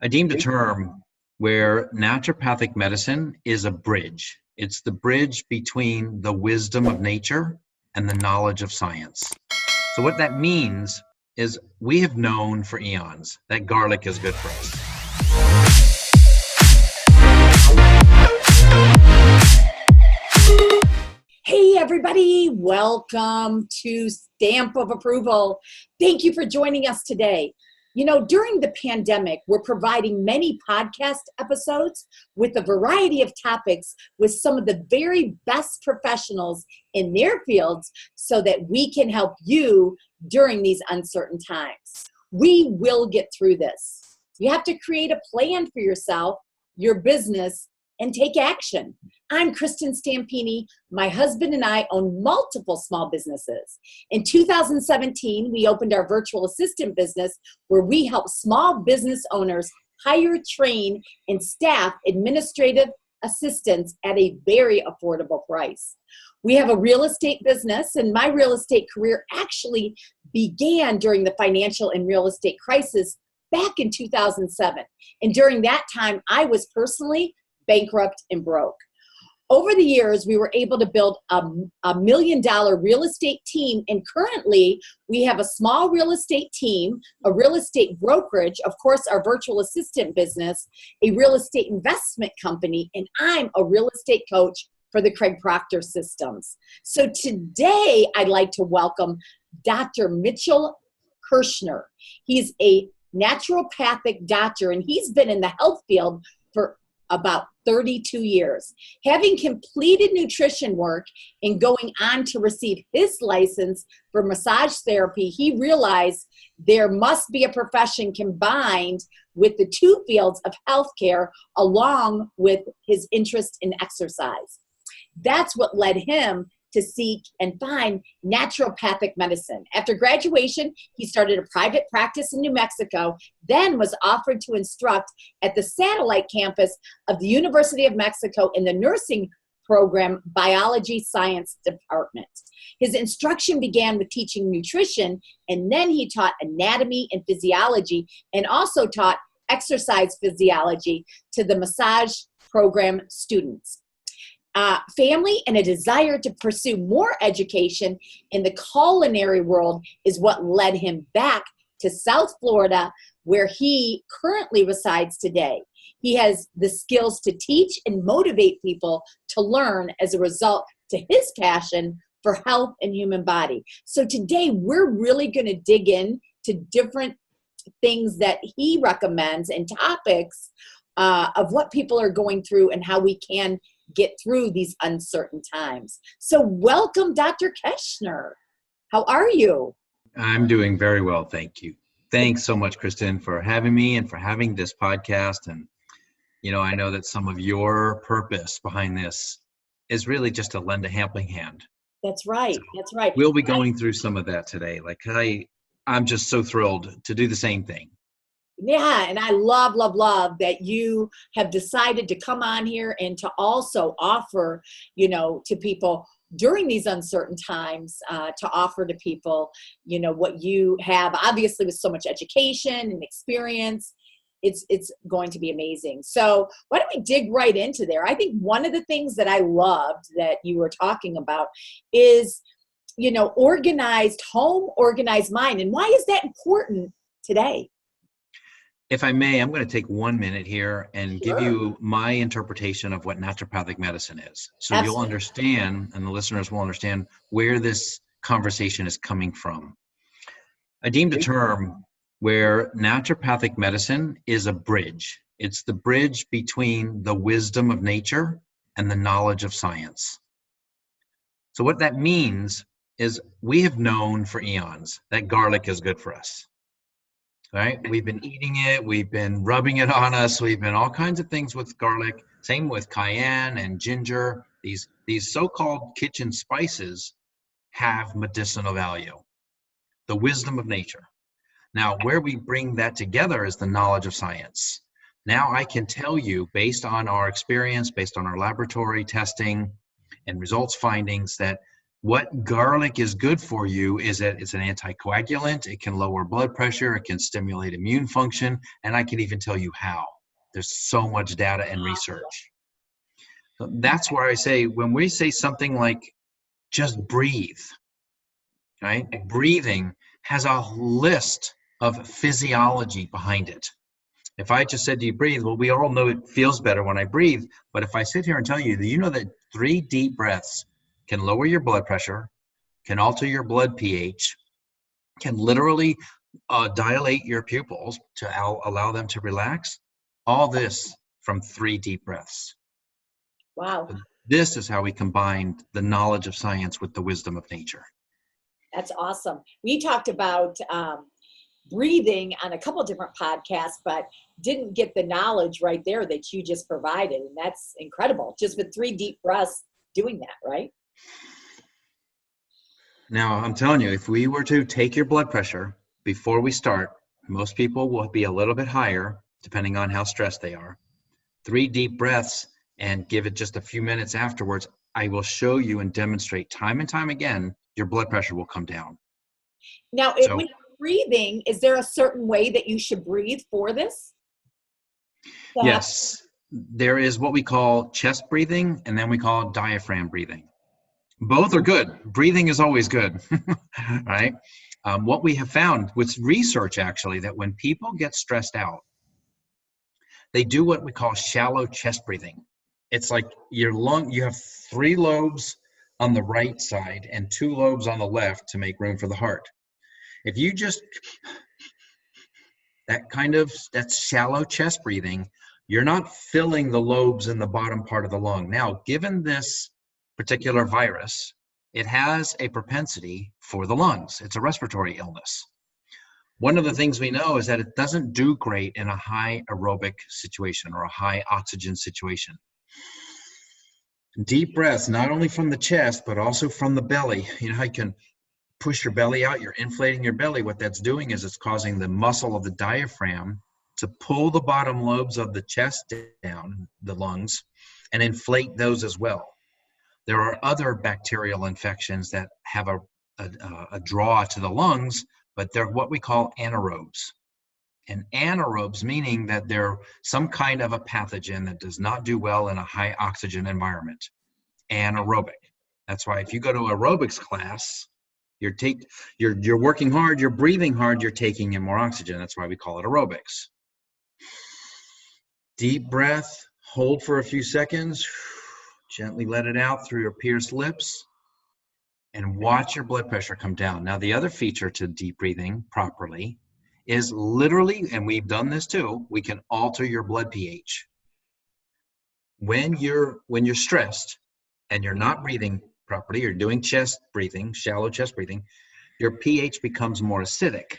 I deemed a term where naturopathic medicine is a bridge. It's the bridge between the wisdom of nature and the knowledge of science. So what that means is we have known for eons that garlic is good for us. Hey everybody, welcome to Stamp of Approval. Thank you for joining us today. You know, during the pandemic, we're providing many podcast episodes with a variety of topics with some of the very best professionals in their fields so that we can help you during these uncertain times. We will get through this. You have to create a plan for yourself, your business, and take action. I'm Kristin Stampini. My husband and I own multiple small businesses. In 2017, we opened our virtual assistant business where we help small business owners hire, train, and staff administrative assistants at a very affordable price. We have a real estate business, and my real estate career actually began during the financial and real estate crisis back in 2007. And during that time, I was personally bankrupt and broke. Over the years, we were able to build a $1 million real estate team, and currently we have a small real estate team, a real estate brokerage, of course our virtual assistant business, a real estate investment company, and I'm a real estate coach for the Craig Proctor Systems. So today I'd like to welcome Dr. Mitchell Kershner. He's a naturopathic doctor, and he's been in the health field for about 32 years. Having completed nutrition work and going on to receive his license for massage therapy, he realized there must be a profession combined with the two fields of healthcare along with his interest in exercise. That's what led him to seek and find naturopathic medicine. After graduation, he started a private practice in New Mexico, then was offered to instruct at the satellite campus of the University of Mexico in the nursing program biology science department. His instruction began with teaching nutrition, and then he taught anatomy and physiology, and also taught exercise physiology to the massage program students. Family and a desire to pursue more education in the culinary world is what led him back to South Florida, where he currently resides today. He has the skills to teach and motivate people to learn as a result to his passion for health and human body. So today we're really going to dig in to different things that he recommends and topics of what people are going through and how we can get through these uncertain times. So welcome, Dr. Kershner. How are you? I'm doing very well, thank you. Thanks so much, Kristin, for having me and for having this podcast. And, you know, I know that some of your purpose behind this is really just to lend a helping hand. That's right. That's right. We'll be going through some of that today. Like, I'm just so thrilled to do the same thing. Yeah, and I love that you have decided to come on here and to also offer, you know, to people during these uncertain times, to offer to people, you know, what you have, obviously with so much education and experience. It's going to be amazing. So why don't we dig right into there? I think one of the things that I loved that you were talking about is, you know, organized home, organized mind. And why is that important today? If I may, I'm going to take 1 minute here and Sure. give you my interpretation of what naturopathic medicine is. So Absolutely. You'll understand, and the listeners will understand, where this conversation is coming from. I deemed a term where naturopathic medicine is a bridge. It's the bridge between the wisdom of nature and the knowledge of science. So what that means is we have known for eons that garlic is good for us. Right? We've been eating it, we've been rubbing it on us, we've been all kinds of things with garlic, same with cayenne and ginger. These so-called kitchen spices have medicinal value, the wisdom of nature. Now, where we bring that together is the knowledge of science. Now I can tell you, based on our experience, based on our laboratory testing and results findings, that What garlic is good for you is that it's an anticoagulant. It can lower blood pressure. It can stimulate immune function. And I can even tell you how. There's so much data and research. So that's where I say, when we say something like just breathe, right? Breathing has a list of physiology behind it. If I just said, do you breathe? Well, we all know it feels better when I breathe. But if I sit here and tell you, you know that 3 deep breaths can lower your blood pressure, can alter your blood pH, can literally dilate your pupils to allow them to relax. All this from 3 deep breaths. Wow. This is how we combine the knowledge of science with the wisdom of nature. That's awesome. We talked about breathing on a couple different podcasts, but didn't get the knowledge right there that you just provided. And that's incredible. Just with 3 deep breaths doing that, right? Now, I'm telling you, if we were to take your blood pressure before we start, most people will be a little bit higher, depending on how stressed they are. 3 deep breaths and give it just a few minutes afterwards. I will show you and demonstrate time and time again, your blood pressure will come down. Now, when you're breathing, is there a certain way that you should breathe for this? Yes, there is what we call chest breathing, and then we call diaphragm breathing. Both are good. Breathing is always good, right? What we have found with research, actually, that when people get stressed out, they do what we call shallow chest breathing. It's like your lung, you have 3 lobes on the right side and 2 lobes on the left to make room for the heart. If you just, that's shallow chest breathing, you're not filling the lobes in the bottom part of the lung. Now, given this particular virus, it has a propensity for the lungs. It's a respiratory illness. One of the things we know is that it doesn't do great in a high aerobic situation or a high oxygen situation. Deep breaths, not only from the chest, but also from the belly. You know how you can push your belly out, you're inflating your belly. What that's doing is it's causing the muscle of the diaphragm to pull the bottom lobes of the chest down, the lungs, and inflate those as well. There are other bacterial infections that have a draw to the lungs, but they're what we call anaerobes. And anaerobes meaning that they're some kind of a pathogen that does not do well in a high oxygen environment. Anaerobic. That's why if you go to aerobics class, you're working hard, you're breathing hard, you're taking in more oxygen. That's why we call it aerobics. Deep breath, hold for a few seconds, gently let it out through your pierced lips, and watch your blood pressure come down. Now, the other feature to deep breathing properly is literally, and we've done this too, we can alter your blood pH. When you're stressed and you're not breathing properly, you're doing chest breathing, shallow chest breathing, your pH becomes more acidic.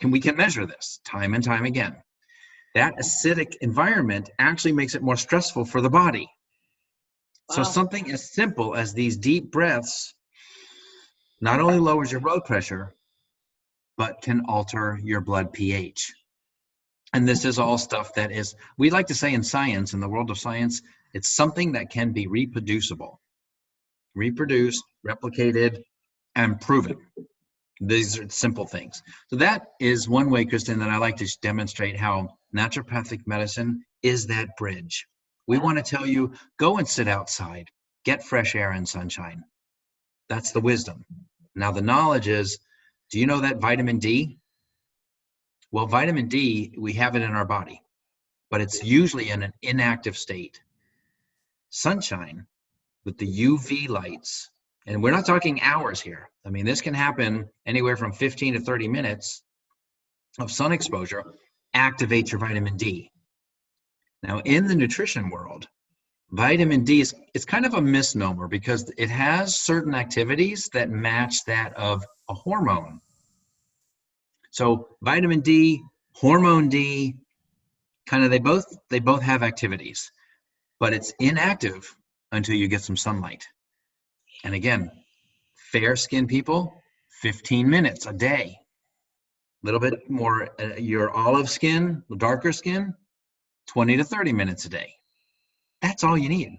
We can measure this time and time again. That acidic environment actually makes it more stressful for the body. Wow. So something as simple as these deep breaths not only lowers your blood pressure, but can alter your blood pH. And this is all stuff that is, we like to say in science, in the world of science, it's something that can be reproducible. Reproduced, replicated, and proven. These are simple things. So that is one way, Kristin, that I like to demonstrate how naturopathic medicine is that bridge. We want to tell you, go and sit outside, get fresh air and sunshine. That's the wisdom. Now the knowledge is, do you know that vitamin D? Well, vitamin D, we have it in our body, but it's usually in an inactive state. Sunshine with the UV lights, and we're not talking hours here. I mean, this can happen anywhere from 15 to 30 minutes of sun exposure, activates your vitamin D. Now, in the nutrition world, vitamin D it's kind of a misnomer because it has certain activities that match that of a hormone. So vitamin D, hormone D, kind of they both have activities, but it's inactive until you get some sunlight. And again, fair-skinned people, 15 minutes a day. A little bit more, your olive skin, darker skin, 20 to 30 minutes a day. That's all you need.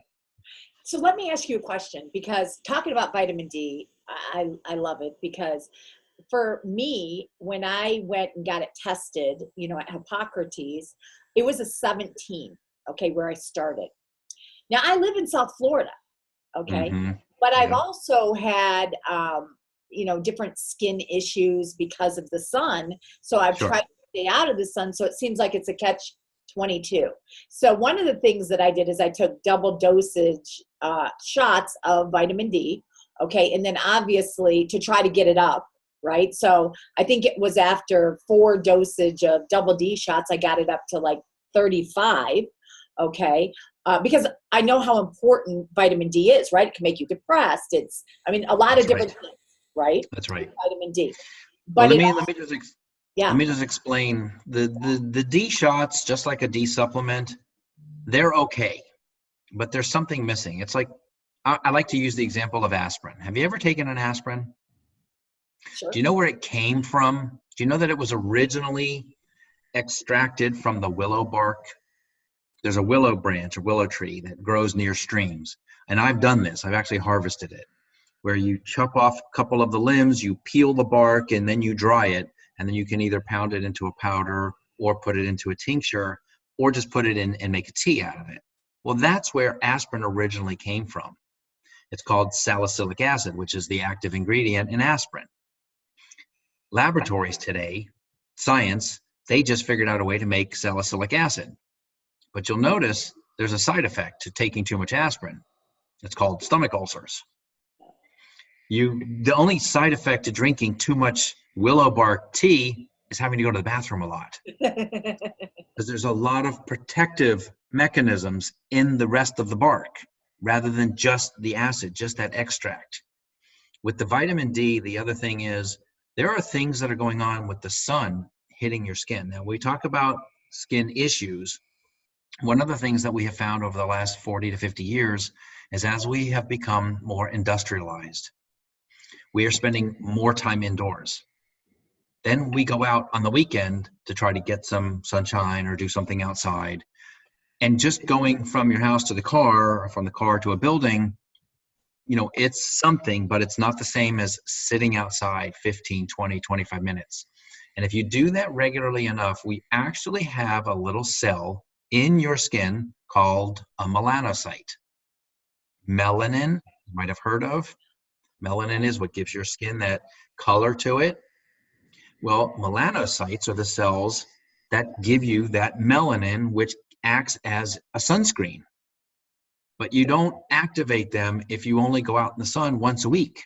So let me ask you a question, because talking about vitamin D, I love it, because for me, when I went and got it tested, at Hippocrates, it was a 17, okay, where I started. Now I live in South Florida, okay, Mm-hmm. but I've Yeah. also had, different skin issues because of the sun. So I've Sure. tried to stay out of the sun. So it seems like it's a catch 22. So one of the things that I did is I took double dosage shots of vitamin D. Okay. And then obviously to try to get it up. Right. So I think it was after 4 dosage of double D shots, I got it up to like 35. Okay. Because I know how important vitamin D is, right? It can make you depressed. A lot of That's different right. things, right? That's right. Vitamin D. Well, But it also, let yeah. me just explain the D shots, just like a D supplement, they're okay, but there's something missing. It's like I like to use the example of aspirin. Have you ever taken an aspirin? Sure. Do you know where it came from? Do you know that it was originally extracted from the willow bark? There's a willow branch, a willow tree that grows near streams. And I've done this. I've actually harvested it, where you chop off a couple of the limbs, you peel the bark, and then you dry it. And then you can either pound it into a powder or put it into a tincture or just put it in and make a tea out of it. Well, that's where aspirin originally came from. It's called salicylic acid, which is the active ingredient in aspirin. Laboratories today, science, they just figured out a way to make salicylic acid. But you'll notice there's a side effect to taking too much aspirin. It's called stomach ulcers. The only side effect to drinking too much willow bark tea is having to go to the bathroom a lot, because there's a lot of protective mechanisms in the rest of the bark rather than just the acid, just that extract. With the vitamin D, the other thing is there are things that are going on with the sun hitting your skin. Now, we talk about skin issues. One of the things that we have found over the last 40 to 50 years is as we have become more industrialized, we are spending more time indoors. Then we go out on the weekend to try to get some sunshine or do something outside. And just going from your house to the car, or from the car to a building, it's something, but it's not the same as sitting outside 15, 20, 25 minutes. And if you do that regularly enough, we actually have a little cell in your skin called a melanocyte. Melanin, you might have heard of. Melanin is what gives your skin that color to it. Well, melanocytes are the cells that give you that melanin, which acts as a sunscreen. But you don't activate them if you only go out in the sun once a week.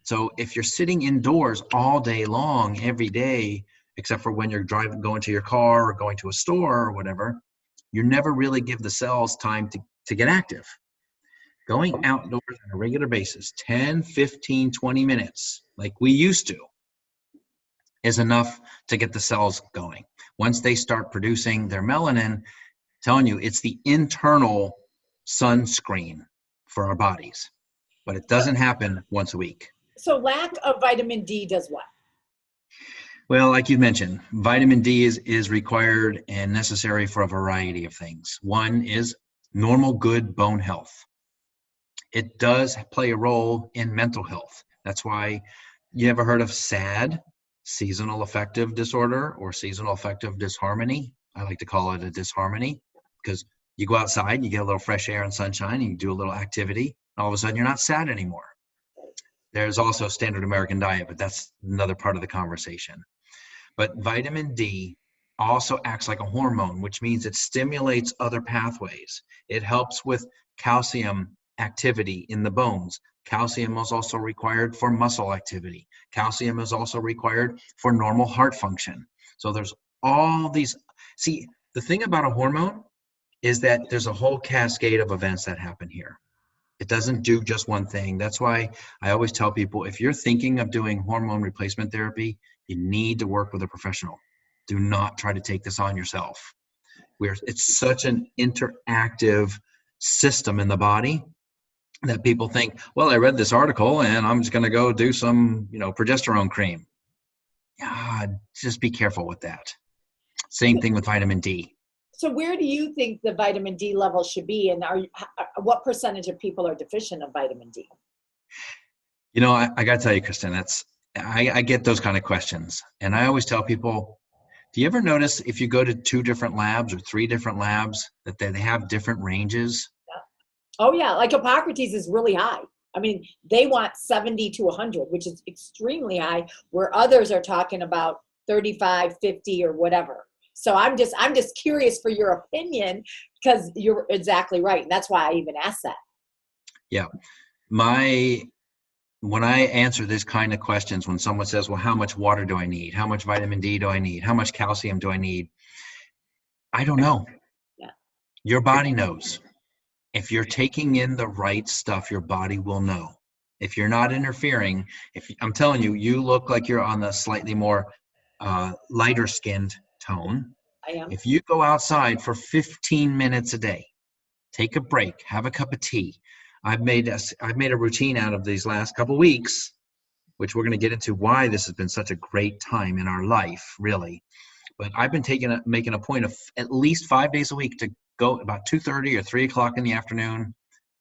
So if you're sitting indoors all day long, every day, except for when you're going to your car or going to a store or whatever, you never really give the cells time to get active. Going outdoors on a regular basis, 10, 15, 20 minutes, like we used to, is enough to get the cells going. Once they start producing their melanin, telling you it's the internal sunscreen for our bodies, but it doesn't happen once a week. So lack of vitamin D does what? Well, like you mentioned, vitamin D is required and necessary for a variety of things. One is normal good bone health. It does play a role in mental health. That's why you ever heard of SAD, seasonal affective disorder, or seasonal affective disharmony? I like to call it a disharmony, because you go outside, you get a little fresh air and sunshine, and you do a little activity, and all of a sudden you're not sad anymore. There's also standard American diet, but that's another part of the conversation. But vitamin D also acts like a hormone, which means it stimulates other pathways. It helps with calcium activity in the bones. Calcium is also required for muscle activity. Calcium is also required for normal heart function. So there's all these. See, the thing about a hormone is that there's a whole cascade of events that happen here. It doesn't do just one thing. That's why I always tell people, if you're thinking of doing hormone replacement therapy, you need to work with a professional. Do not try to take this on yourself. It's such an interactive system in the body that people think, well, I read this article and I'm just going to go do some, progesterone cream. Yeah, just be careful with that. Same thing with vitamin D. So where do you think the vitamin D level should be? And what percentage of people are deficient of vitamin D? You know, I got to tell you, Kristen, I get those kind of questions. And I always tell people, do you ever notice if you go to 2 different labs or 3 different labs that they have different ranges? Oh yeah, like Hippocrates is really high. I mean, they want 70 to 100, which is extremely high, where others are talking about 35, 50 or whatever. So I'm just curious for your opinion, because you're exactly right. And that's why I even asked that. Yeah. When I answer this kind of questions, when someone says, well, how much water do I need? How much vitamin D do I need? How much calcium do I need? I don't know. Yeah. Your body knows. If you're taking in the right stuff, your body will know. If you're not interfering, I'm telling you, you look like you're on the slightly more lighter skinned tone. I am. If you go outside for 15 minutes a day, take a break, have a cup of tea. I've made a routine out of these last couple of weeks, which we're going to get into why this has been such a great time in our life, really. But I've been making a point of at least 5 days a week to go about 2:30 or 3 o'clock in the afternoon.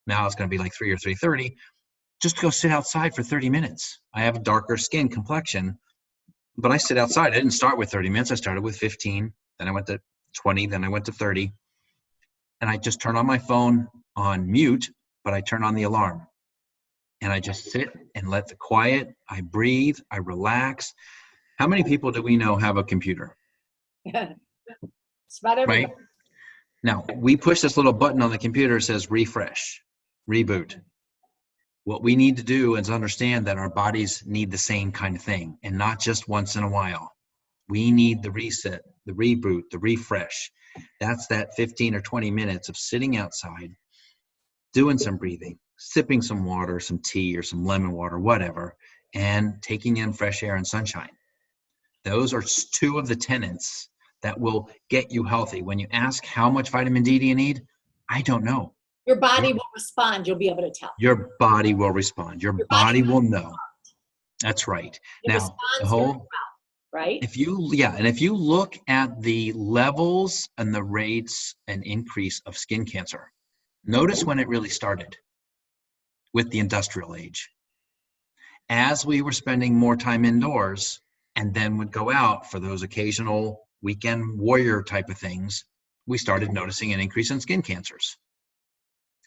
Now it's going to be like 3 or 3:30. Just go sit outside for 30 minutes. I have a darker skin complexion, but I sit outside. I didn't start with 30 minutes. I started with 15. Then I went to 20. Then I went to 30. And I just turn on my phone on mute, but I turn on the alarm. And I just sit and let the quiet. I breathe. I relax. How many people do we know have a computer? It's about everybody. Right? Now, we push this little button on the computer that says refresh, reboot. What we need to do is understand that our bodies need the same kind of thing, and not just once in a while. We need the reset, the reboot, the refresh. That's that 15 or 20 minutes of sitting outside, doing some breathing, sipping some water, some tea or some lemon water, whatever, and taking in fresh air and sunshine. Those are 2 of the tenets that will get you healthy. When you ask how much vitamin D do you need, I don't know. Your body will respond. You'll be able to tell. Your body will respond. Your body will know. That's right. It Now, responds the very whole, well, right? if you look at the levels and the rates and increase of skin cancer, notice when it really started with the industrial age. As we were spending more time indoors and then would go out for those occasional weekend warrior type of things, we started noticing an increase in skin cancers.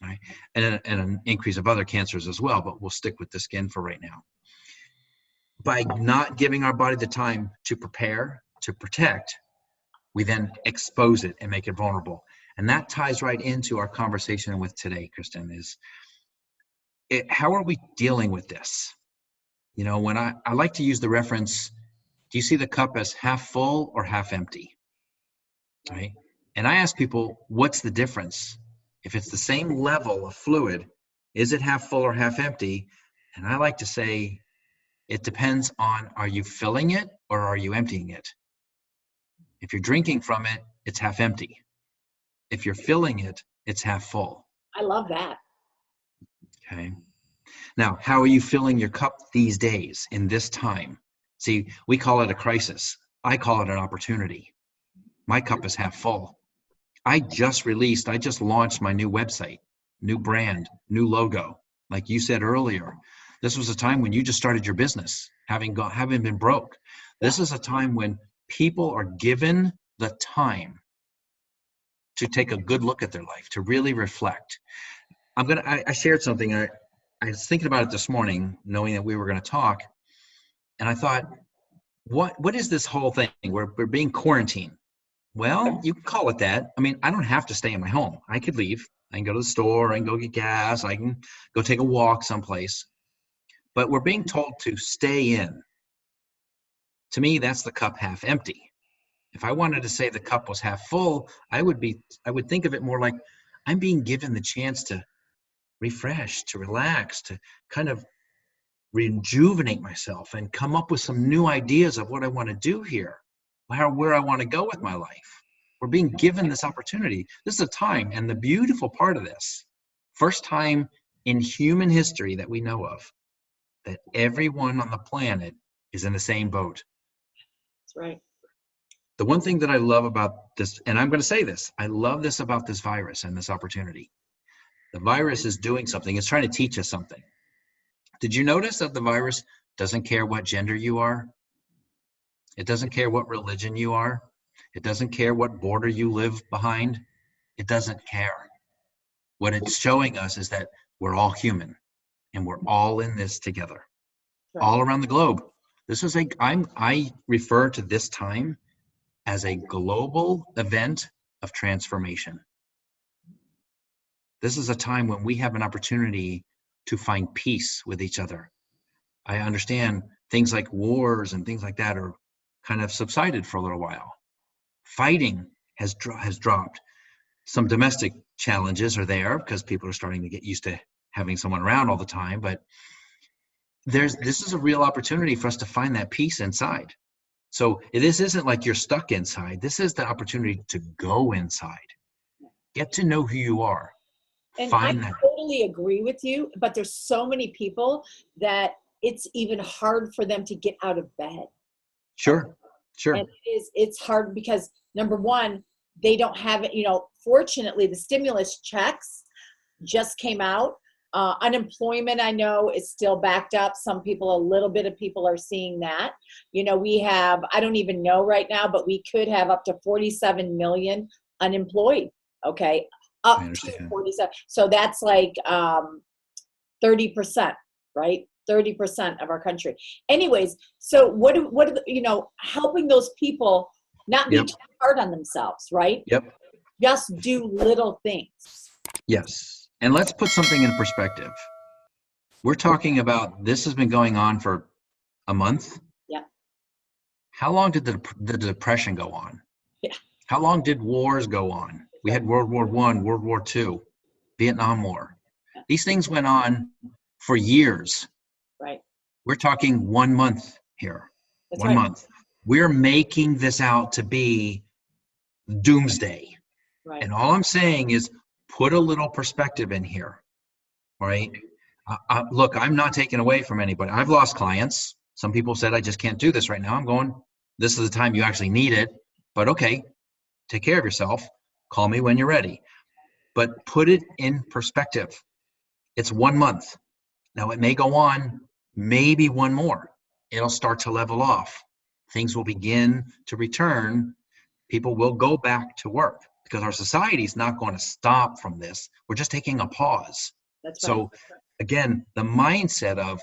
Right? And an increase of other cancers as well, but we'll stick with the skin for right now. By not giving our body the time to prepare, to protect, we then expose it and make it vulnerable. And that ties right into our conversation with today, Kristen, how are we dealing with this? You know, when I like to use the reference, do you see the cup as half full or half empty? Right? And I ask people, what's the difference? If it's the same level of fluid, is it half full or half empty? And I like to say, it depends on, are you filling it or are you emptying it? If you're drinking from it, it's half empty. If you're filling it, it's half full. I love that. Okay. Now, how are you filling your cup these days in this time? See, we call it a crisis. I call it an opportunity. My cup is half full. I just launched my new website, new brand, new logo. Like you said earlier, this was a time when you just started your business, having been broke. This is a time when people are given the time to take a good look at their life, to really reflect. I shared something. I was thinking about it this morning, knowing that we were going to talk, and I thought, what is this whole thing? We're being quarantined. Well, you can call it that. I mean, I don't have to stay in my home. I could leave. I can go to the store. I can go get gas. I can go take a walk someplace. But we're being told to stay in. To me, that's the cup half empty. If I wanted to say the cup was half full, I would think of it more like I'm being given the chance to refresh, to relax, to kind of rejuvenate myself and come up with some new ideas of what I want to do here, where I want to go with my life. We're being given this opportunity. This is a time, and the beautiful part of this, first time in human history that we know of, that everyone on the planet is in the same boat. That's right. The one thing that I love about this, and I'm going to say this, I love this about this virus and this opportunity. The virus is doing something. It's trying to teach us something. Did you notice that the virus doesn't care what gender you are? It doesn't care what religion you are. It doesn't care what border you live behind. It doesn't care. What it's showing us is that we're all human and we're all in this together, all around the globe. This is I refer to this time as a global event of transformation. This is a time when we have an opportunity to find peace with each other. I understand things like wars and things like that are kind of subsided for a little while. Fighting has dropped. Some domestic challenges are there because people are starting to get used to having someone around all the time, but this is a real opportunity for us to find that peace inside. So this isn't like you're stuck inside. This is the opportunity to go inside. Get to know who you are. And Find I that. totally agree with you, but there's so many people that it's even hard for them to get out of bed. Sure. And it's hard because, number one, they don't have it, fortunately the stimulus checks just came out. Unemployment, I know, is still backed up. Some people, a little bit of people are seeing that. We have, I don't even know right now, but we could have up to 47 million unemployed. Okay. Up to 47. So that's like 30%, right? 30% of our country. Anyways, so what helping those people not be too hard on themselves, right? Yep. Just do little things. Yes. And let's put something in perspective. We're talking about this has been going on for a month. Yeah. How long did the Depression go on? Yeah. How long did wars go on? We had World War I, World War II, Vietnam War. These things went on for years. Right. We're talking 1 month here. That's 1 month. We're making this out to be doomsday. Right. And all I'm saying is put a little perspective in here, right? Look, I'm not taking away from anybody. I've lost clients. Some people said, I just can't do this right now. I'm going, this is the time you actually need it. But okay, take care of yourself. Call me when you're ready. But put it in perspective. It's 1 month. Now it may go on, maybe one more. It'll start to level off. Things will begin to return. People will go back to work because our society is not going to stop from this. We're just taking a pause. That's right. So again, the mindset of,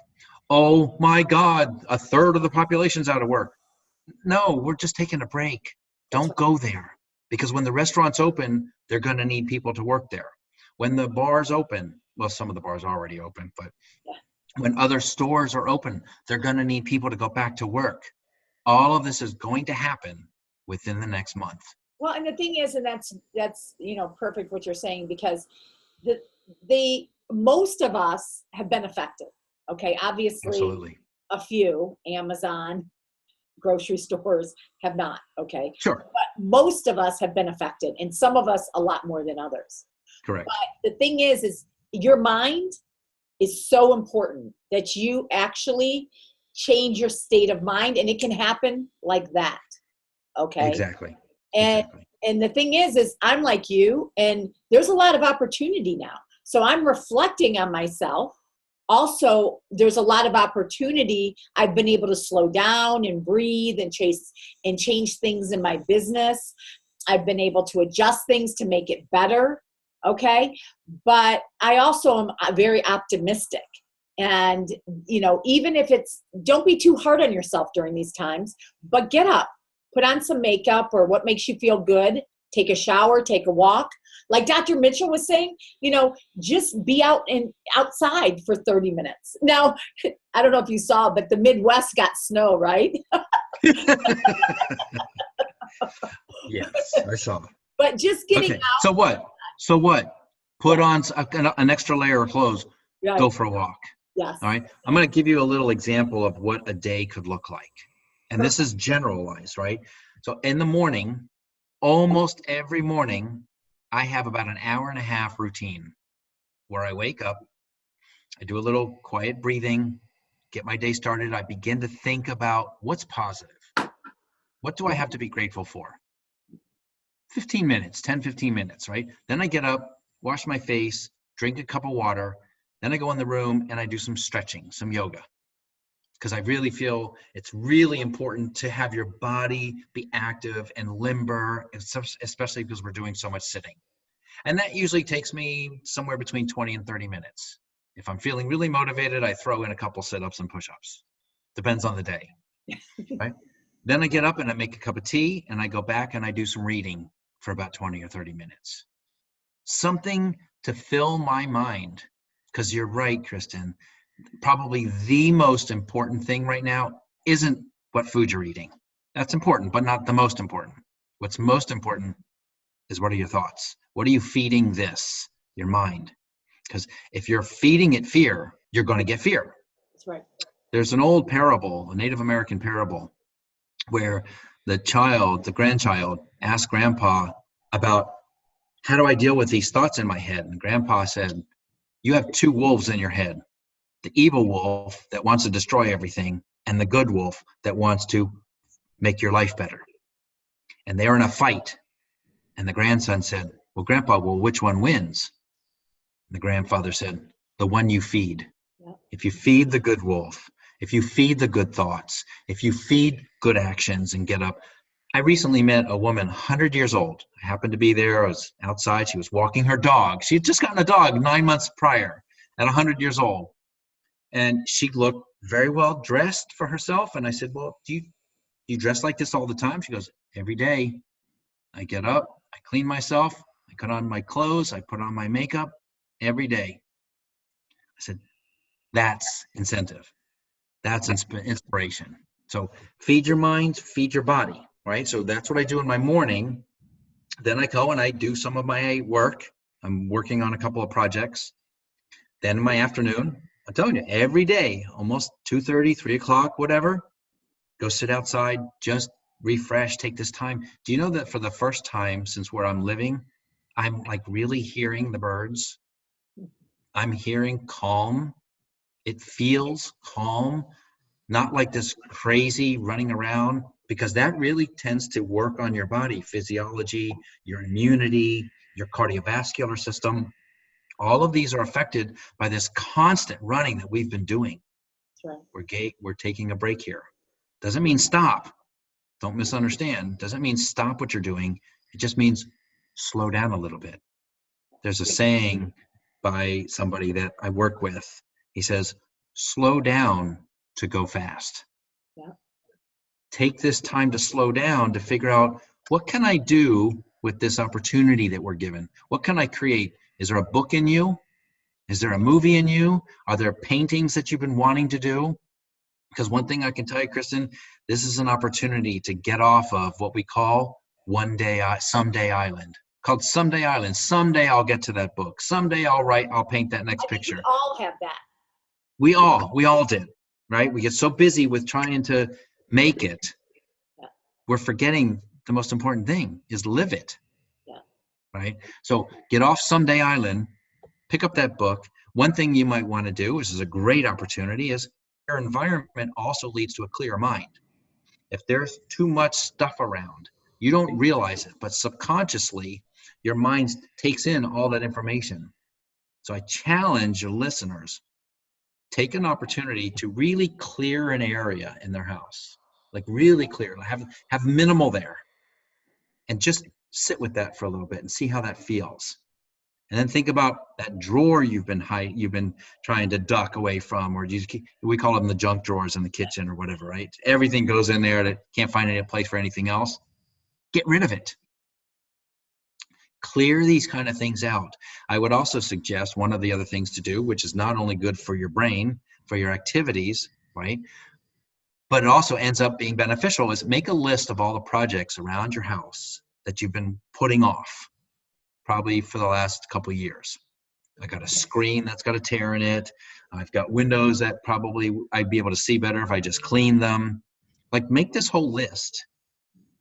oh my God, a third of the population's out of work. No, we're just taking a break. Don't go there. Because when the restaurants open, they're going to need people to work there. When the bars open, well, some of the bars are already open, but when other stores are open, they're going to need people to go back to work. All of this is going to happen within the next month. Well, and the thing is, and that's perfect what you're saying, because most of us have been affected. Okay, obviously, absolutely. A few, Amazon, grocery stores have not. Okay, sure. But most of us have been affected, and some of us a lot more than others. Correct. But the thing is your mind is so important that you actually change your state of mind, and it can happen like that. Okay. Exactly. And the thing is I'm like you, and there's a lot of opportunity now. So I'm reflecting on myself. Also, there's a lot of opportunity. I've been able to slow down and breathe and change things in my business. I've been able to adjust things to make it better. Okay. But I also am very optimistic. And, even if don't be too hard on yourself during these times, but get up, put on some makeup or what makes you feel good, take a shower, take a walk. Like Dr. Mitchell was saying, just be outside for 30 minutes. Now, I don't know if you saw, but the Midwest got snow, right? Yes, I saw. But just getting out. So what? Put on an extra layer of clothes. Right. Go for a walk. Yes. All right. I'm going to give you a little example of what a day could look like. And this is generalized, right? So in the morning, almost every morning, I have about an hour and a half routine where I wake up, I do a little quiet breathing, get my day started. I begin to think about what's positive. What do I have to be grateful for? 15 minutes, 10, 15 minutes, right? Then I get up, wash my face, drink a cup of water. Then I go in the room and I do some stretching, some yoga. Because I really feel it's really important to have your body be active and limber, especially because we're doing so much sitting. And that usually takes me somewhere between 20 and 30 minutes. If I'm feeling really motivated, I throw in a couple sit-ups and push-ups. Depends on the day, right? Then I get up and I make a cup of tea and I go back and I do some reading for about 20 or 30 minutes. Something to fill my mind. Because you're right, Kristin. Probably the most important thing right now isn't what food you're eating. That's important, but not the most important. What's most important is, what are your thoughts? What are you feeding this, your mind? Because if you're feeding it fear, you're going to get fear. That's right. There's an old parable, a Native American parable, where the grandchild asked grandpa about, how do I deal with these thoughts in my head? And grandpa said, you have two wolves in your head. The evil wolf that wants to destroy everything, and the good wolf that wants to make your life better. And they're in a fight. And the grandson said, well, Grandpa, which one wins? And the grandfather said, the one you feed. Yeah. If you feed the good wolf, if you feed the good thoughts, if you feed good actions and get up. I recently met a woman, 100 years old. I happened to be there. I was outside. She was walking her dog. She had just gotten a dog 9 months prior, at 100 years old. And she looked very well dressed for herself. And I said, well, do you dress like this all the time? She goes, every day. I get up, I clean myself, I put on my clothes, I put on my makeup every day. I said, that's incentive. That's inspiration. So feed your mind, feed your body, right? So that's what I do in my morning. Then I go and I do some of my work. I'm working on a couple of projects. Then in my afternoon, I'm telling you, every day, almost 2:30, 3 o'clock, whatever, go sit outside, just refresh, take this time. Do you know that for the first time since where I'm living, I'm like really hearing the birds? I'm hearing calm. It feels calm, not like this crazy running around, because that really tends to work on your body, physiology, your immunity, your cardiovascular system. All of these are affected by this constant running that we've been doing. That's right. We're taking a break here. Doesn't mean stop. Don't misunderstand. Doesn't mean stop what you're doing. It just means slow down a little bit. There's a saying by somebody that I work with. He says, slow down to go fast. Yeah. Take this time to slow down to figure out, what can I do with this opportunity that we're given? What can I create? Is there a book in you? Is there a movie in you? Are there paintings that you've been wanting to do? Because one thing I can tell you, Kristin, this is an opportunity to get off of what we call someday island. Called Someday Island. Someday I'll get to that book. Someday I'll paint that next picture. We all have that. We all did, right? We get so busy with trying to make it. Yeah. We're forgetting the most important thing is live it. Yeah. Right? So get off Someday Island, pick up that book. One thing you might want to do, which is a great opportunity, is your environment also leads to a clear mind. If there's too much stuff around, you don't realize it, but subconsciously, your mind takes in all that information. So I challenge your listeners, take an opportunity to really clear an area in their house, like really clear, have minimal there, and just sit with that for a little bit and see how that feels. And then think about that drawer you've been trying to duck away from, or we call them the junk drawers in the kitchen or whatever, right? Everything goes in there that can't find any place for anything else. Get rid of it. Clear these kind of things out. I would also suggest one of the other things to do, which is not only good for your brain, for your activities, right? But it also ends up being beneficial, is make a list of all the projects around your house that you've been putting off, probably for the last couple of years. I got a screen that's got a tear in it. I've got windows that probably I'd be able to see better if I just cleaned them. Like, make this whole list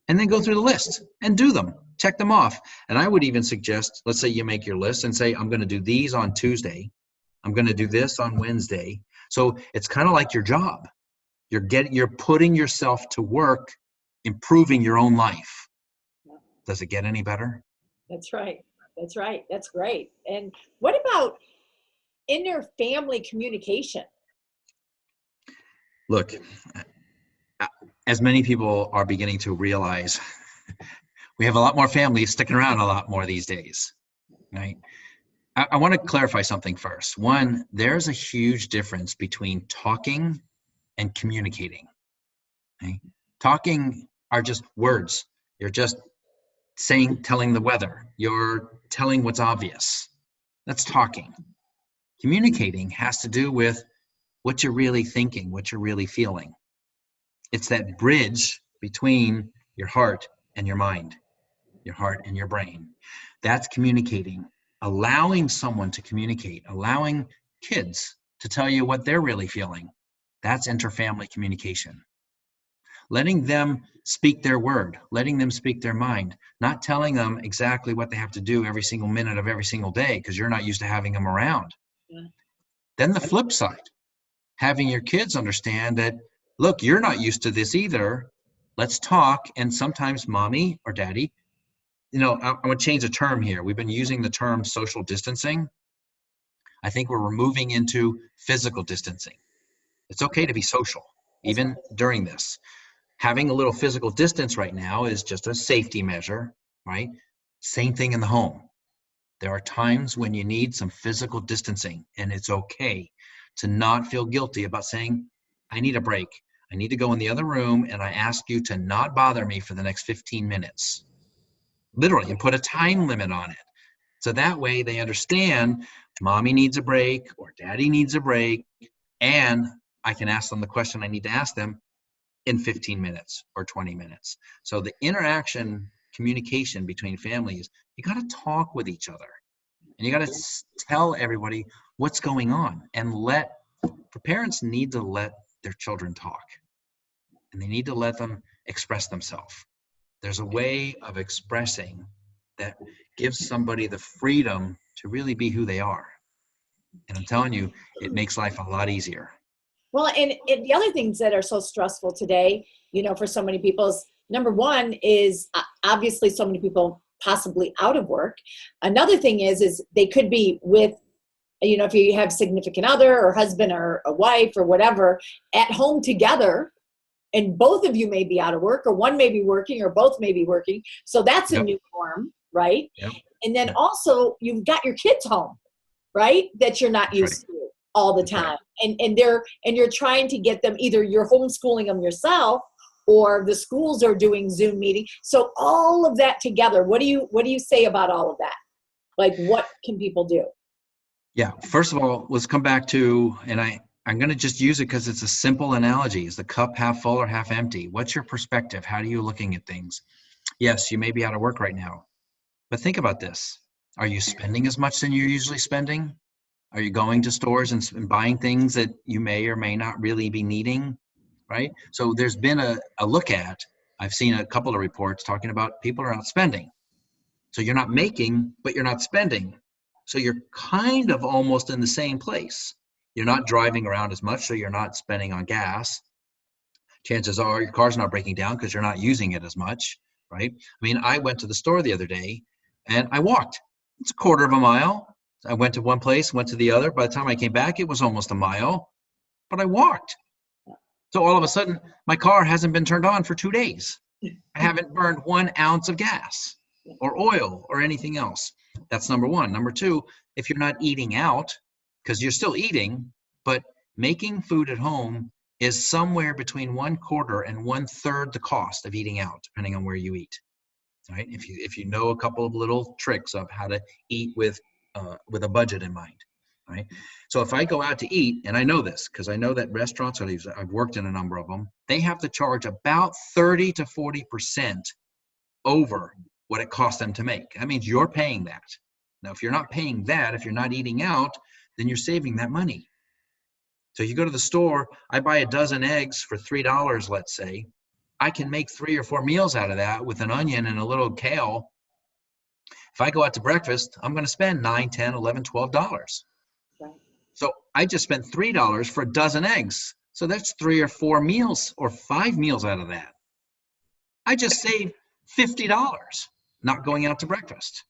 and then go through the list and do them, check them off. And I would even suggest, let's say you make your list and say, I'm going to do these on Tuesday. I'm going to do this on Wednesday. So it's kind of like your job. You're putting yourself to work improving your own life. Does it get any better? That's right. That's right. That's great. And what about inter-family communication? Look, as many people are beginning to realize, we have a lot more families sticking around a lot more these days, right? I want to clarify something first. One, there's a huge difference between talking and communicating. Okay? Talking are just words. You're just telling the weather. You're telling what's obvious. That's talking. Communicating has to do with what you're really thinking, what you're really feeling. It's that bridge between your heart and your mind, your heart and your brain. That's communicating. Allowing someone to communicate, allowing kids to tell you what they're really feeling. That's interfamily communication. Letting them speak their word, letting them speak their mind, not telling them exactly what they have to do every single minute of every single day because you're not used to having them around. Yeah. Then the flip side, having your kids understand that, look, you're not used to this either. Let's talk. And sometimes mommy or daddy, I want to change the term here. We've been using the term social distancing. I think we're moving into physical distancing. It's okay to be social, even during this. Having a little physical distance right now is just a safety measure, right? Same thing in the home. There are times when you need some physical distancing, and it's okay to not feel guilty about saying, I need a break. I need to go in the other room, and I ask you to not bother me for the next 15 minutes. Literally, and put a time limit on it. So that way they understand mommy needs a break or daddy needs a break, and I can ask them the question I need to ask them in 15 minutes or 20 minutes. So the interaction, communication between families, you got to talk with each other. And you got to tell everybody what's going on, and parents need to let their children talk, and they need to let them express themselves. There's a way of expressing that gives somebody the freedom to really be who they are. And I'm telling you, it makes life a lot easier. Well, and the other things that are so stressful today, for so many people is, number one is obviously so many people possibly out of work. Another thing is they could be with, if you have significant other or husband or a wife or whatever at home together, and both of you may be out of work, or one may be working, or both may be working. So that's a new norm, right? Yep. And then also you've got your kids home, right? That you're not used to all the time. Right. And you're trying to get them, either you're homeschooling them yourself or the schools are doing Zoom meeting. So all of that together, what do you say about all of that? Like, what can people do? Yeah. First of all, let's come back to, and I'm going to just use it because it's a simple analogy. Is the cup half full or half empty? What's your perspective? How are you looking at things? Yes, you may be out of work right now, but think about this. Are you spending as much than you're usually spending? Are you going to stores and buying things that you may or may not really be needing, right? So there's been a look at, I've seen a couple of reports talking about people are not spending. So you're not making, but you're not spending. So you're kind of almost in the same place. You're not driving around as much, so you're not spending on gas. Chances are your car's not breaking down because you're not using it as much, right? I mean, I went to the store the other day and I walked. It's a quarter of a mile. I went to one place, went to the other. By the time I came back, it was almost a mile, but I walked. So all of a sudden, my car hasn't been turned on for 2 days. I haven't burned 1 ounce of gas or oil or anything else. That's number one. Number two, if you're not eating out, because you're still eating, but making food at home is somewhere between 1/4 and 1/3 the cost of eating out, depending on where you eat. Right? If you know a couple of little tricks of how to eat with a budget in mind, right? So if I go out to eat, and I know this because I know that restaurants, I've worked in a number of them, they have to charge about 30 to 40% over what it costs them to make. That means you're paying that. Now, if you're not paying that, if you're not eating out, then you're saving that money. So you go to the store, I buy a dozen eggs for $3, let's say. I can make 3 or 4 meals out of that with an onion and a little kale. If I go out to breakfast, I'm going to spend $9, $10, $11, $12. Right. So I just spent $3 for a dozen eggs. So that's 3 or 4 meals or 5 meals out of that. I just saved $50 not going out to breakfast.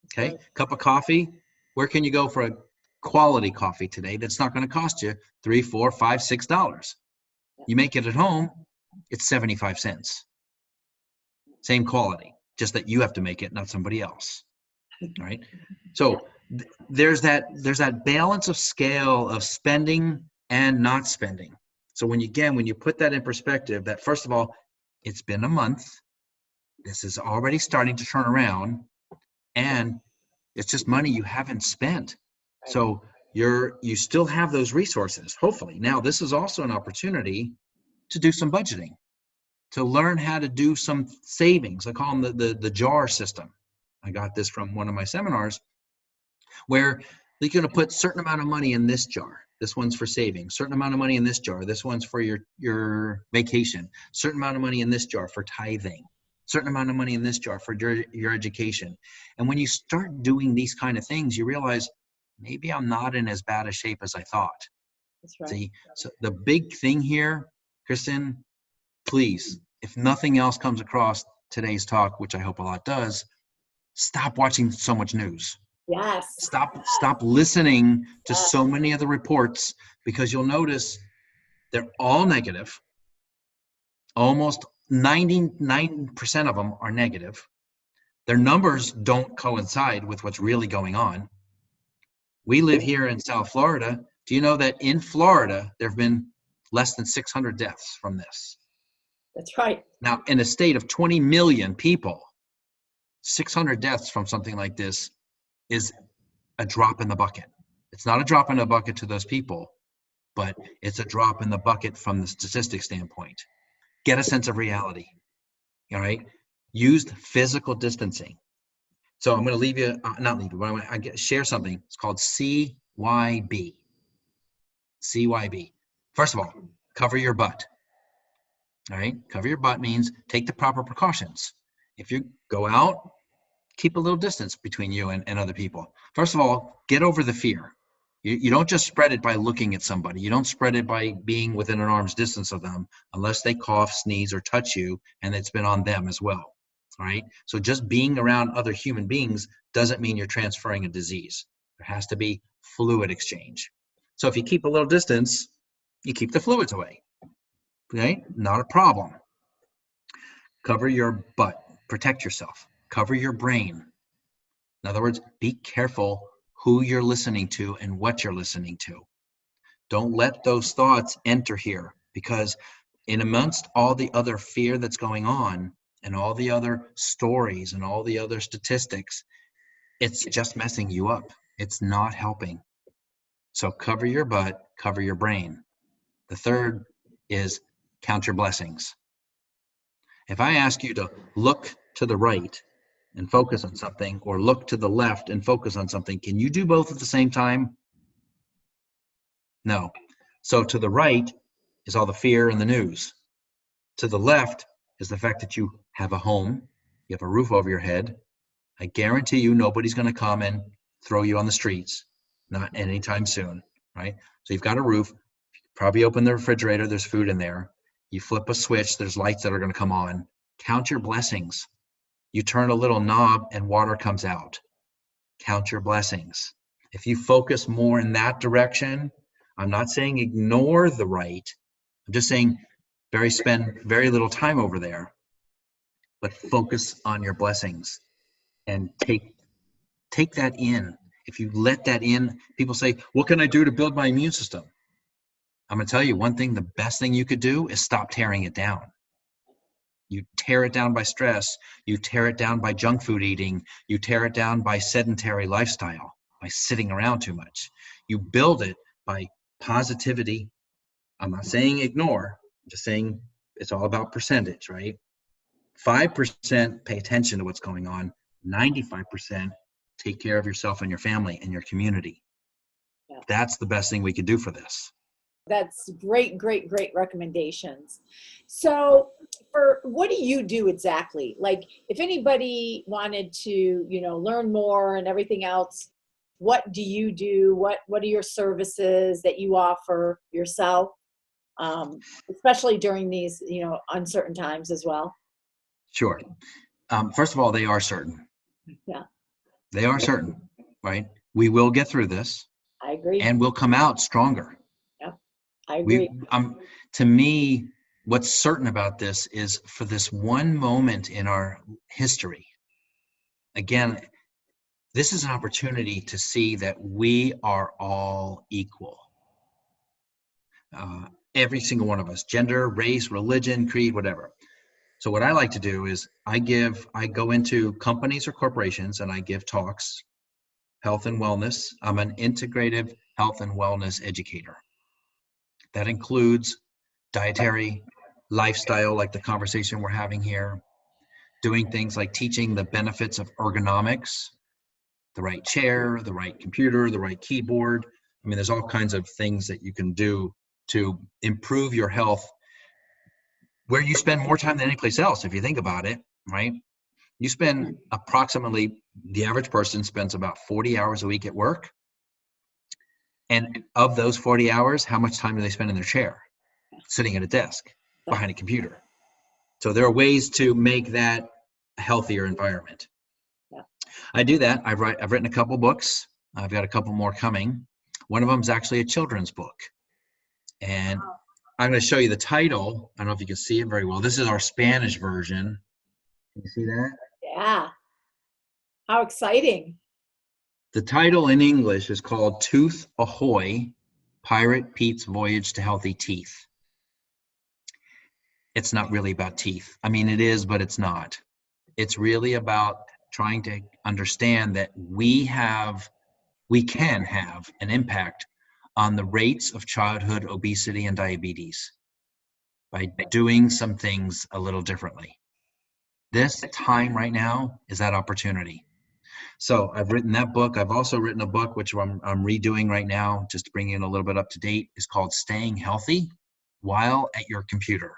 Okay, Right. cup of coffee. Where can you go for a quality coffee today that's not going to cost you $3, $4, $5, $6? You make it at home, it's 75 cents. Same quality, just that you have to make it, not somebody else. Right? So there's that balance of scale of spending and not spending. So when you put that in perspective, that first of all, it's been a month. This is already starting to turn around, and it's just money you haven't spent. So you still have those resources, hopefully. Now, this is also an opportunity to do some budgeting, to learn how to do some savings. I call them the jar system. I got this from one of my seminars, where you're going to put certain amount of money in this jar. This one's for savings. Certain amount of money in this jar. This one's for your vacation. Certain amount of money in this jar for tithing. Certain amount of money in this jar for your education. And when you start doing these kind of things, you realize maybe I'm not in as bad a shape as I thought. That's right. See, so the big thing here, Kristin, please, if nothing else comes across today's talk, which I hope a lot does, stop watching so much news. Yes. Stop listening to so many of the reports, because you'll notice they're all negative. Almost 99% of them are negative. Their numbers don't coincide with what's really going on. We live here in South Florida. Do you know that in Florida, there have been less than 600 deaths from this? That's right. Now, in a state of 20 million people, 600 deaths from something like this is a drop in the bucket. It's not a drop in the bucket to those people, but it's a drop in the bucket from the statistic standpoint. Get a sense of reality. All right. Use physical distancing. So I'm going to leave you, not leave you, but I'm going to share something. It's called CYB. CYB. First of all, cover your butt. All right. Cover your butt means take the proper precautions. If you go out, keep a little distance between you and other people. First of all, get over the fear. You don't just spread it by looking at somebody. You don't spread it by being within an arm's distance of them, unless they cough, sneeze, or touch you, and it's been on them as well. All right. So just being around other human beings doesn't mean you're transferring a disease. There has to be fluid exchange. So if you keep a little distance, you keep the fluids away. Okay. Not a problem. Cover your butt. Protect yourself. Cover your brain. In other words, be careful who you're listening to and what you're listening to. Don't let those thoughts enter here, because in amongst all the other fear that's going on and all the other stories and all the other statistics, it's just messing you up. It's not helping. So cover your butt, cover your brain. The third is count your blessings. If I ask you to look to the right and focus on something, or look to the left and focus on something, can you do both at the same time? No. So to the right is all the fear and the news. To the left is the fact that you have a home, you have a roof over your head. I guarantee you nobody's going to come and throw you on the streets, not anytime soon, right? So you've got a roof, probably open the refrigerator, there's food in there. You flip a switch, there's lights that are going to come on. Count your blessings. You turn a little knob and water comes out. Count your blessings. If you focus more in that direction, I'm not saying ignore the right. I'm just saying spend very little time over there, but focus on your blessings and take that in. If you let that in, people say, what can I do to build my immune system? I'm going to tell you one thing, the best thing you could do is stop tearing it down. You tear it down by stress. You tear it down by junk food eating. You tear it down by sedentary lifestyle, by sitting around too much. You build it by positivity. I'm not saying ignore. I'm just saying it's all about percentage, right? 5% pay attention to what's going on. 95% take care of yourself and your family and your community. Yeah. That's the best thing we could do for this. That's great recommendations. So for what do you do exactly? Like if anybody wanted to, learn more and everything else, what do you do? What are your services that you offer yourself? Especially during these, uncertain times as well? Sure. First of all, they are certain. Yeah. They are certain, right? We will get through this. I agree. And we'll come out stronger. Yeah, I agree. To me, what's certain about this is for this one moment in our history, again, this is an opportunity to see that we are all equal. Every single one of us, gender, race, religion, creed, whatever. So what I like to do is I go into companies or corporations and I give talks, health and wellness. I'm an integrative health and wellness educator. That includes dietary, lifestyle, like the conversation we're having here, doing things like teaching the benefits of ergonomics, the right chair, the right computer, the right keyboard. I mean, there's all kinds of things that you can do to improve your health where you spend more time than any place else, if you think about it, right? You spend approximately, the average person spends about 40 hours a week at work. And of those 40 hours, how much time do they spend in their chair, sitting at a desk, behind a computer? So there are ways to make that a healthier environment. Yeah. I do that. I've written a couple books. I've got a couple more coming. One of them is actually a children's book. And I'm going to show you the title. I don't know if you can see it very well. This is our Spanish version. Can you see that? Yeah. How exciting. The title in English is called Tooth Ahoy, Pirate Pete's Voyage to Healthy Teeth. It's not really about teeth. I mean, it is, but it's not. It's really about trying to understand that we can have an impact on the rates of childhood obesity and diabetes by doing some things a little differently. This time right now is that opportunity. So I've written that book. I've also written a book, which I'm redoing right now, just to bring it a little bit up to date. It's called Staying Healthy While at Your Computer.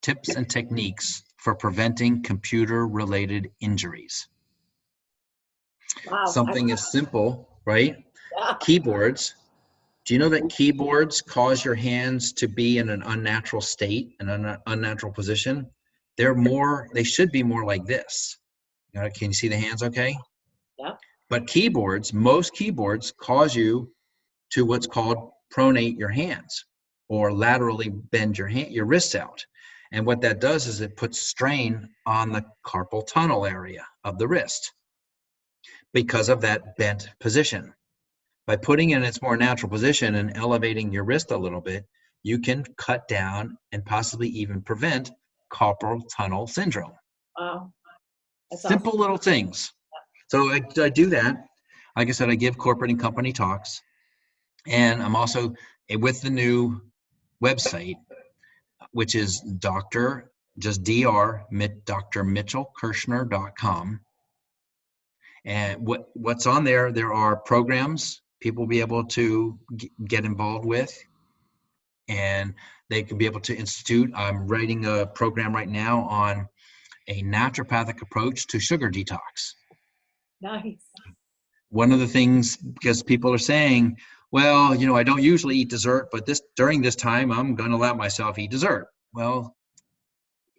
Tips and techniques for preventing computer-related injuries. Wow. Something as simple, right? Yeah. Keyboards. Do you know that keyboards cause your hands to be in an unnatural state, an unnatural position? They should be more like this. Can you see the hands okay? Yeah. But most keyboards cause you to what's called pronate your hands or laterally bend your wrists out. And what that does is it puts strain on the carpal tunnel area of the wrist because of that bent position. By putting it in its more natural position and elevating your wrist a little bit, you can cut down and possibly even prevent carpal tunnel syndrome. Wow. That's Simple awesome. little things. So I do that. Like I said, I give corporate and company talks. And I'm also with the new website, which is drmitchellkershner.com. And what's on there, there are programs people will be able to get involved with, and they can be able to institute. I'm writing a program right now on a naturopathic approach to sugar detox. Nice. One of the things, because people are saying, well, I don't usually eat dessert, but during this time, I'm going to let myself eat dessert. Well,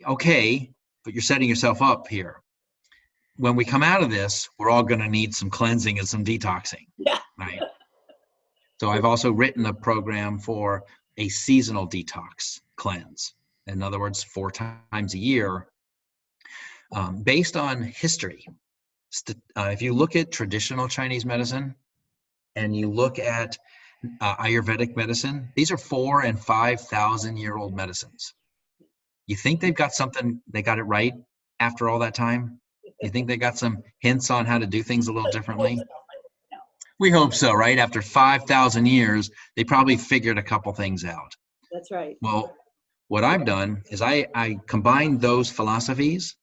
okay, but you're setting yourself up here. When we come out of this, we're all going to need some cleansing and some detoxing. Yeah. Right. So I've also written a program for a seasonal detox cleanse. In other words, 4 times a year, based on history. If you look at traditional Chinese medicine and you look at Ayurvedic medicine, these are 4,000 and 5,000 year old medicines. You think they got it right after all that time? You think they got some hints on how to do things a little differently? We hope so, right? After 5,000 years, they probably figured a couple things out. That's right. Well, what I've done is I combined those philosophies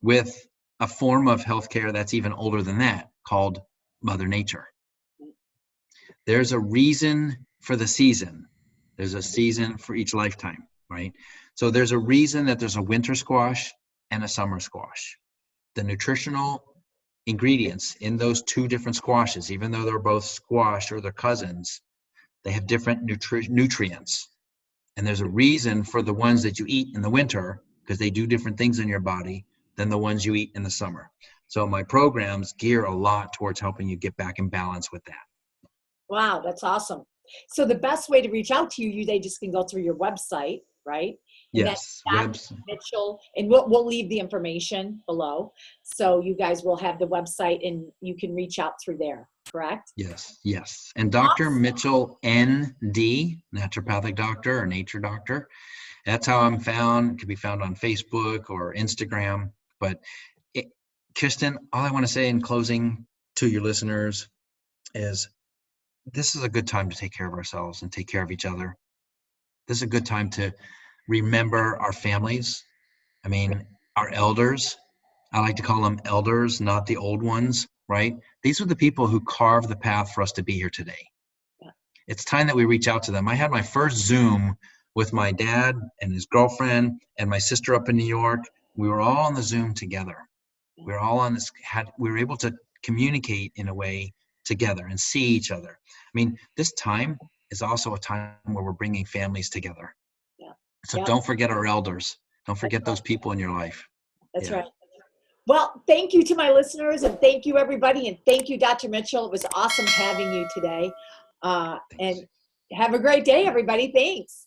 with a form of healthcare that's even older than that, called Mother Nature. There's a reason for the season. There's a season for each lifetime, right? So there's a reason that there's a winter squash and a summer squash. The nutritional ingredients in those 2 different squashes, even though they're both squash or they're cousins, they have different nutrients. And there's a reason for the ones that you eat in the winter because they do different things in your body than the ones you eat in the summer. So my programs gear a lot towards helping you get back in balance with that. Wow, that's awesome. So the best way to reach out to you, they just can go through your website, right? And Yes, that's Dr. Mitchell, and we'll leave the information below. So you guys will have the website and you can reach out through there, correct? Yes, yes. And Dr. Mitchell, ND, naturopathic doctor or nature doctor. That's how I'm found. It can be found on Facebook or Instagram. But Kristin, all I want to say in closing to your listeners is this is a good time to take care of ourselves and take care of each other. This is a good time to remember our families. I mean, our elders. I like to call them elders, not the old ones, right? These are the people who carved the path for us to be here today. It's time that we reach out to them. I had my first Zoom with my dad and his girlfriend and my sister up in New York. We were all on the Zoom together. We were all on this, we were able to communicate in a way together and see each other. I mean, this time is also a time where we're bringing families together. Yeah. So don't forget our elders. Don't forget those people in your life. That's right. Well, thank you to my listeners, and thank you, everybody, and thank you, Dr. Mitchell. It was awesome having you today. And have a great day, everybody. Thanks.